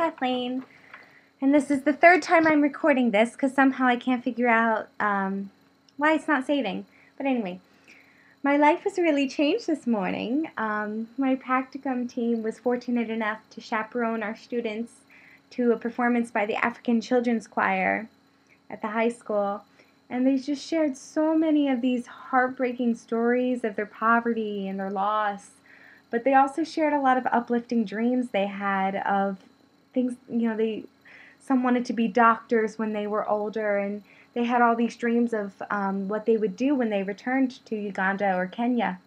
Kathleen, and this is the third time I'm recording this because somehow I can't figure out why it's not saving. But anyway, my life was really changed this morning. My practicum team was fortunate enough to chaperone our students to a performance by the African Children's Choir at the high school. And they just shared so many of these heartbreaking stories of their poverty and their loss. But they also shared a lot of uplifting dreams they had of things, some wanted to be doctors when they were older, and they had all these dreams of what they would do when they returned to Uganda or Kenya.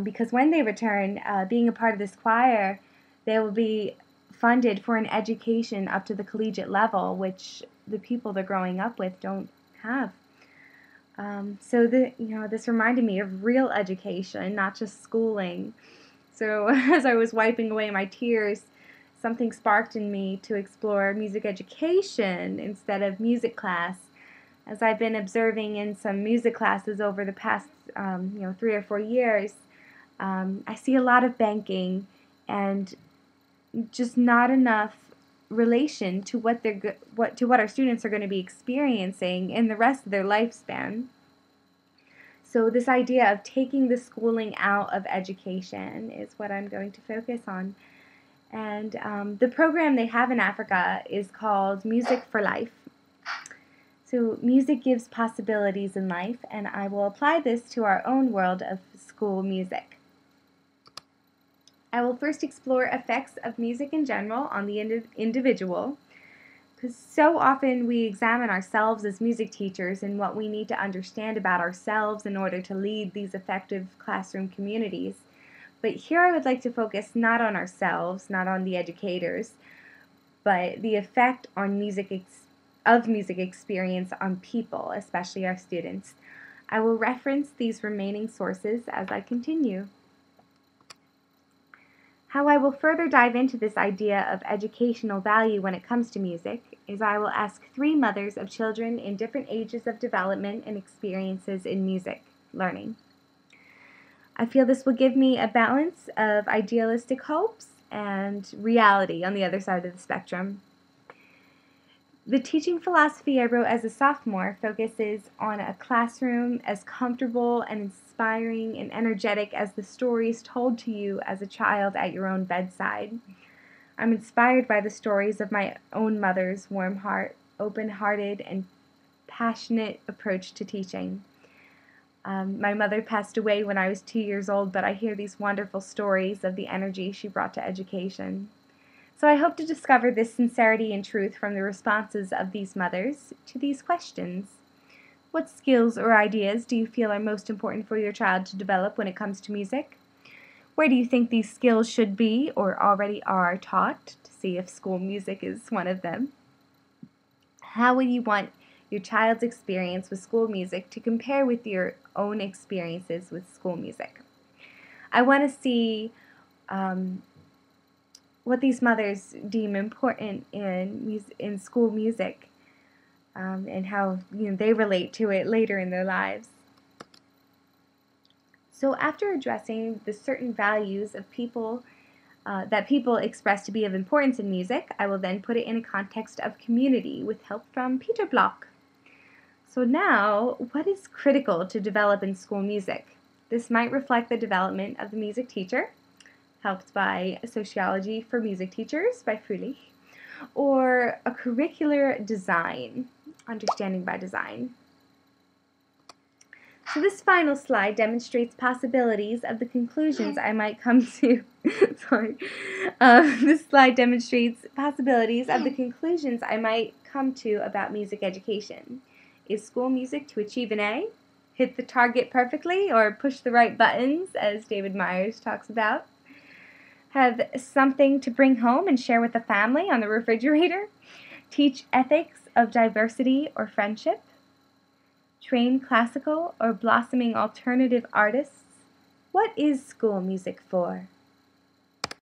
Because when they return, being a part of this choir, they will be funded for an education up to the collegiate level, which the people they're growing up with don't have. So this reminded me of real education, not just schooling. So as I was wiping away my tears, something sparked in me to explore music education instead of music class. As I've been observing in some music classes over the past 3 or 4 years, I see a lot of banking and just not enough relation to what our students are going to be experiencing in the rest of their lifespan. So this idea of taking the schooling out of education is what I'm going to focus on. And the program they have in Africa is called Music for Life. So music gives possibilities in life, and I will apply this to our own world of school music. I will first explore effects of music in general on the individual, because so often we examine ourselves as music teachers and what we need to understand about ourselves in order to lead these effective classroom communities. But here I would like to focus not on ourselves, not on the educators, but the effect on music experience on people, especially our students. I will reference these remaining sources as I continue. How I will further dive into this idea of educational value when it comes to music is I will ask 3 mothers of children in different ages of development and experiences in music learning. I feel this will give me a balance of idealistic hopes and reality on the other side of the spectrum. The teaching philosophy I wrote as a sophomore focuses on a classroom as comfortable and inspiring and energetic as the stories told to you as a child at your own bedside. I'm inspired by the stories of my own mother's warm heart, open-hearted, and passionate approach to teaching. My mother passed away when I was 2 years old, but I hear these wonderful stories of the energy she brought to education. So I hope to discover this sincerity and truth from the responses of these mothers to these questions. What skills or ideas do you feel are most important for your child to develop when it comes to music? Where do you think these skills should be or already are taught, to see if school music is one of them? How would you want your child's experience with school music to compare with your own experiences with school music? I want to see what these mothers deem important in school music, and how they relate to it later in their lives. So after addressing the certain values of people that people express to be of importance in music, I will then put it in a context of community with help from Peter Block. So now, what is critical to develop in school music? This might reflect the development of the music teacher, helped by Sociology for Music Teachers by Fröhlich, or a curricular design, Understanding by Design. So this final slide demonstrates possibilities of the conclusions I might come to. This slide demonstrates possibilities of the conclusions I might come to about music education. Is school music to achieve an A, hit the target perfectly, or push the right buttons, as David Myers talks about? Have something to bring home and share with the family on the refrigerator? Teach ethics of diversity or friendship? Train classical or blossoming alternative artists? What is school music for?